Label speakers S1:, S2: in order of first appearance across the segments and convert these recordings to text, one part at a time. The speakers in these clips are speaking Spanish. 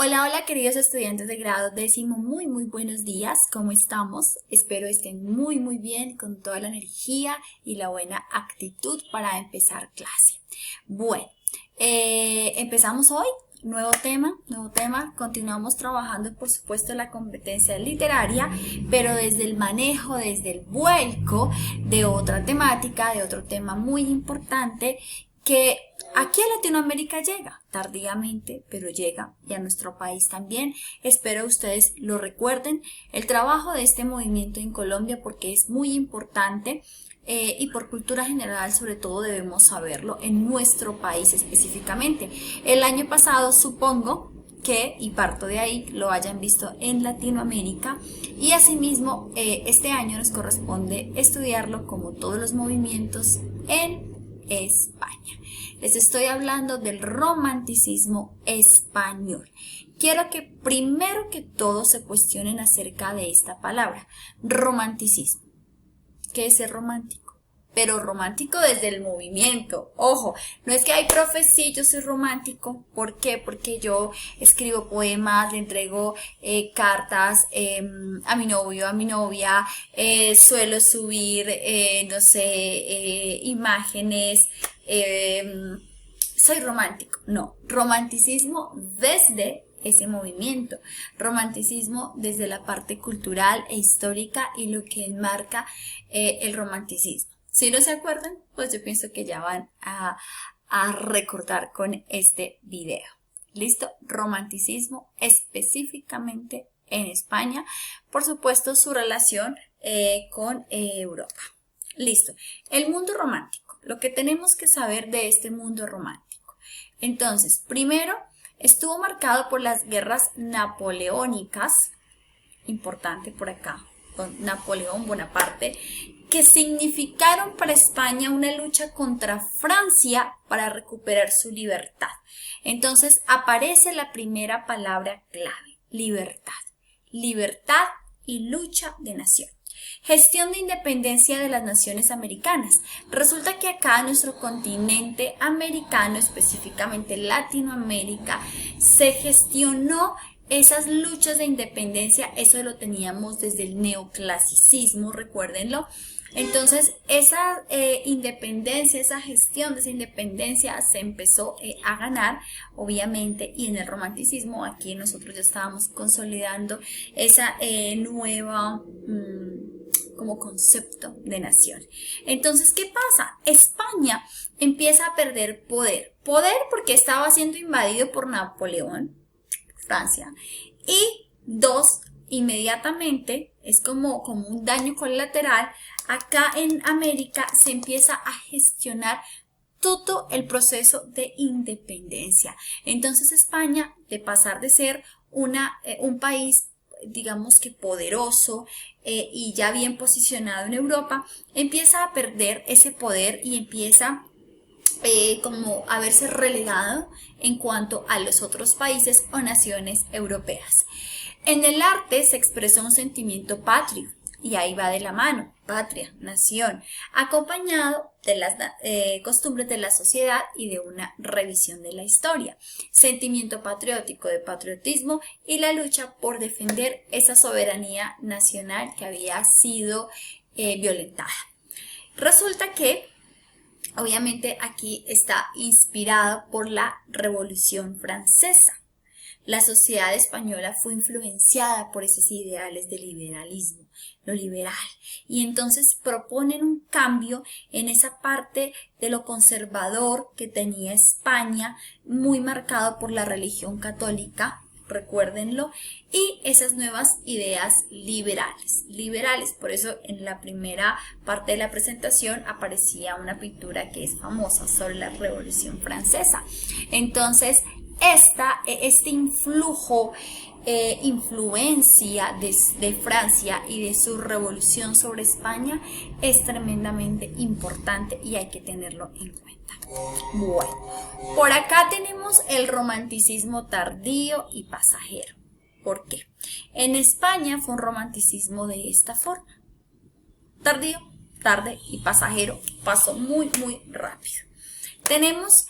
S1: Hola, hola queridos estudiantes de grado décimo, muy buenos días, ¿cómo estamos? Espero estén muy bien, con toda la energía y la buena actitud para empezar clase. Bueno, empezamos hoy, nuevo tema, continuamos trabajando por supuesto la competencia literaria, pero desde el manejo, desde el vuelco de otra temática, de otro tema muy importante que aquí a Latinoamérica llega, tardíamente, pero llega, y a nuestro país también. Espero ustedes lo recuerden, el trabajo de este movimiento en Colombia, porque es muy importante y por cultura general sobre todo debemos saberlo en nuestro país específicamente. El año pasado supongo que, y parto de ahí, lo hayan visto en Latinoamérica, y asimismo este año nos corresponde estudiarlo como todos los movimientos en España. Les estoy hablando del romanticismo español. Quiero que primero que todo se cuestionen acerca de esta palabra, romanticismo. ¿Qué es ser romántico? Pero romántico desde el movimiento. Ojo, no es que hay profe, sí, yo soy romántico. ¿Por qué? Porque yo escribo poemas, le entrego cartas a mi novio, a mi novia, suelo subir, no sé, imágenes. Soy romántico. No, romanticismo desde ese movimiento, romanticismo desde la parte cultural e histórica y lo que enmarca el romanticismo. Si no se acuerdan, pues yo pienso que ya van a recordar con este video. ¿Listo? Romanticismo específicamente en España, por supuesto su relación con Europa. Listo. El mundo romántico. Lo que tenemos que saber de este mundo romántico. Entonces, primero, estuvo marcado por las guerras napoleónicas, importante por acá, con Napoleón Bonaparte, que significaron para España una lucha contra Francia para recuperar su libertad. Entonces aparece la primera palabra clave, libertad. Libertad y lucha de nación. Gestión de independencia de las naciones americanas. Resulta que acá en nuestro continente americano, específicamente Latinoamérica, se gestionó esas luchas de independencia. Eso lo teníamos desde el neoclasicismo, recuérdenlo. Entonces esa independencia, esa gestión de esa independencia se empezó a ganar, obviamente, y en el romanticismo aquí nosotros ya estábamos consolidando esa nueva como concepto de nación. Entonces, ¿qué pasa? España empieza a perder poder. Poder porque estaba siendo invadido por Napoleón, Francia, y dos, inmediatamente, es como un daño colateral, acá en América se empieza a gestionar todo el proceso de independencia. Entonces España, de pasar de ser un país digamos que poderoso y ya bien posicionado en Europa, empieza a perder ese poder y empieza como a verse relegado en cuanto a los otros países o naciones europeas. En el arte se expresa un sentimiento patrio, y ahí va de la mano, patria, nación, acompañado de las costumbres de la sociedad y de una revisión de la historia, sentimiento patriótico de patriotismo y la lucha por defender esa soberanía nacional que había sido violentada. Resulta que obviamente aquí está inspirado por la Revolución Francesa. La sociedad española fue influenciada por esos ideales de liberalismo, lo liberal, y entonces proponen un cambio en esa parte de lo conservador que tenía España, muy marcado por la religión católica, recuérdenlo, y esas nuevas ideas liberales. Por eso en la primera parte de la presentación aparecía una pintura que es famosa sobre la Revolución Francesa. Entonces, este influjo, influencia de Francia y de su revolución sobre España es tremendamente importante y hay que tenerlo en cuenta. Bueno, por acá tenemos el romanticismo tardío y pasajero. ¿Por qué? En España fue un romanticismo de esta forma. Tardío, tarde y pasajero, pasó muy rápido. Tenemos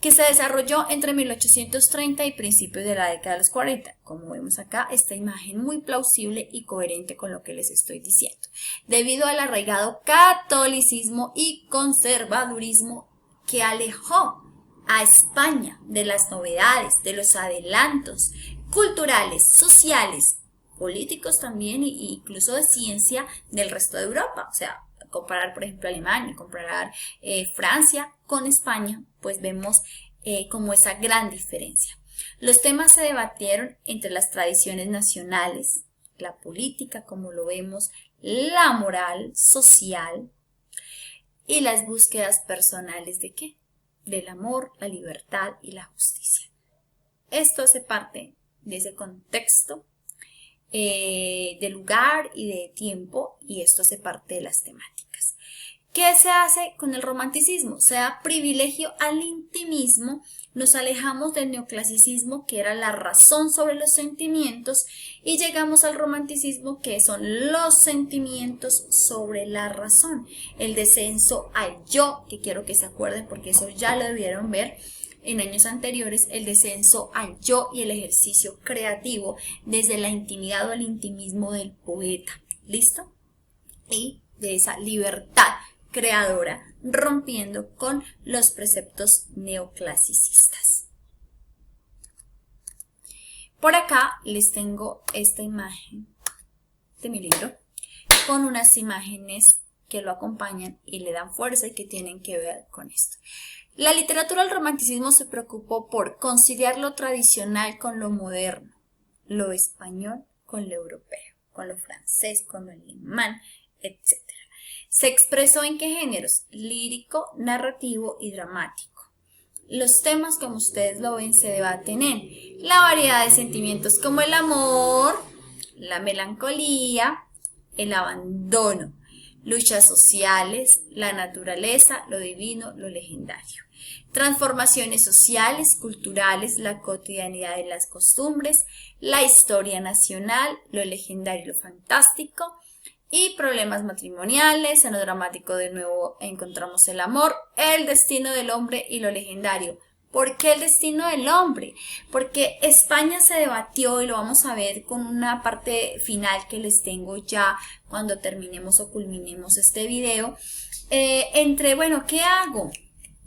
S1: que se desarrolló entre 1830 y principios de la década de los 40. Como vemos acá, esta imagen muy plausible y coherente con lo que les estoy diciendo. Debido al arraigado catolicismo y conservadurismo que alejó a España de las novedades, de los adelantos culturales, sociales, políticos también e incluso de ciencia del resto de Europa. O sea, comparar por ejemplo Alemania, comparar Francia con España, pues vemos como esa gran diferencia. Los temas se debatieron entre las tradiciones nacionales, la política, como lo vemos, la moral, social y las búsquedas personales ¿de qué? Del amor, la libertad y la justicia. Esto hace parte de ese contexto de lugar y de tiempo, y esto hace parte de las temáticas. ¿Qué se hace con el romanticismo? Se da privilegio al intimismo, nos alejamos del neoclasicismo, que era la razón sobre los sentimientos, y llegamos al romanticismo, que son los sentimientos sobre la razón. El descenso al yo, que quiero que se acuerden porque eso ya lo debieron ver en años anteriores, el descenso al yo y el ejercicio creativo desde la intimidad o el intimismo del poeta. ¿Listo? Y de esa libertad creadora, rompiendo con los preceptos neoclasicistas. Por acá les tengo esta imagen de mi libro con unas imágenes que lo acompañan y le dan fuerza y que tienen que ver con esto. La literatura del romanticismo se preocupó por conciliar lo tradicional con lo moderno, lo español con lo europeo, con lo francés, con lo alemán, etc. Se expresó en qué géneros: lírico, narrativo y dramático. Los temas, como ustedes lo ven, se debaten en la variedad de sentimientos como el amor, la melancolía, el abandono, luchas sociales, la naturaleza, lo divino, lo legendario. Transformaciones sociales, culturales, la cotidianidad de las costumbres, la historia nacional, lo legendario y lo fantástico, y problemas matrimoniales. En lo dramático de nuevo encontramos el amor, el destino del hombre y lo legendario. ¿Por qué el destino del hombre? Porque España se debatió, y lo vamos a ver con una parte final que les tengo ya cuando terminemos o culminemos este video, entre, bueno, ¿qué hago?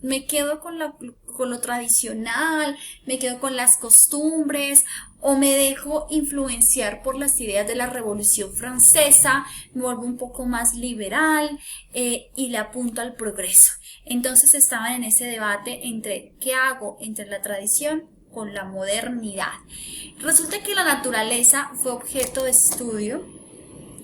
S1: ¿Me quedo con lo tradicional? ¿Me quedo con las costumbres? ¿O me dejo influenciar por las ideas de la Revolución Francesa? ¿Me vuelvo un poco más liberal y le apunto al progreso? Entonces estaban en ese debate entre ¿qué hago? Entre la tradición con la modernidad. Resulta que la naturaleza fue objeto de estudio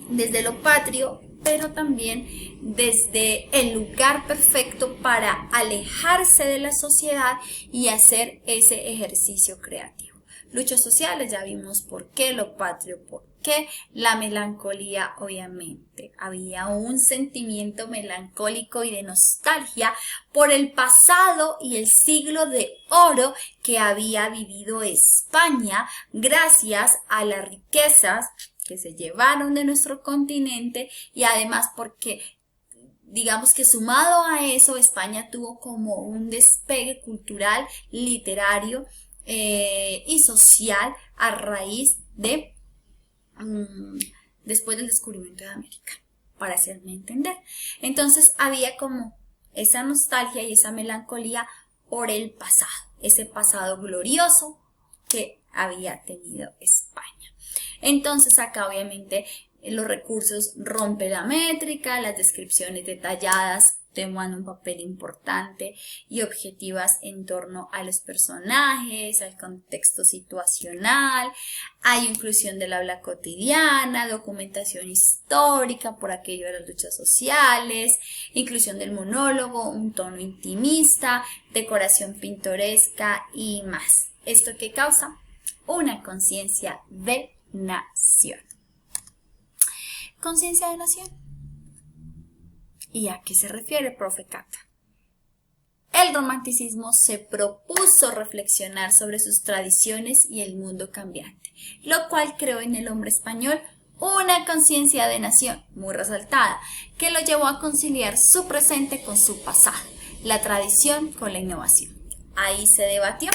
S1: desde lo patrio, pero también desde el lugar perfecto para alejarse de la sociedad y hacer ese ejercicio creativo. Luchas sociales, ya vimos por qué lo patrio, por qué la melancolía. Obviamente había un sentimiento melancólico y de nostalgia por el pasado y el siglo de oro que había vivido España gracias a las riquezas que se llevaron de nuestro continente, y además porque digamos que sumado a eso España tuvo como un despegue cultural, literario y social a raíz de después del descubrimiento de América, para hacerme entender. Entonces había como esa nostalgia y esa melancolía por el pasado, ese pasado glorioso que había tenido España. Entonces acá obviamente los recursos rompe la métrica, las descripciones detalladas toman un papel importante y objetivas en torno a los personajes, al contexto situacional, hay inclusión del habla cotidiana, documentación histórica por aquello de las luchas sociales, inclusión del monólogo, un tono intimista, decoración pintoresca y más. ¿Esto qué causa? Una conciencia de nación. Conciencia de nación. ¿Y a qué se refiere, profe Cata? El romanticismo se propuso reflexionar sobre sus tradiciones y el mundo cambiante, lo cual creó en el hombre español una conciencia de nación muy resaltada, que lo llevó a conciliar su presente con su pasado, la tradición con la innovación. ahí se debatió.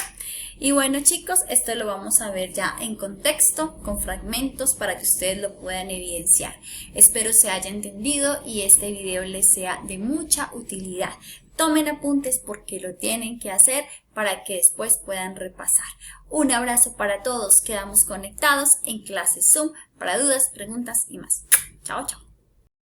S1: Y bueno chicos, esto lo vamos a ver ya en contexto, con fragmentos para que ustedes lo puedan evidenciar. Espero se haya entendido y este video les sea de mucha utilidad. Tomen apuntes porque lo tienen que hacer para que después puedan repasar. Un abrazo para todos, quedamos conectados en clase Zoom para dudas, preguntas y más. Chao, chao.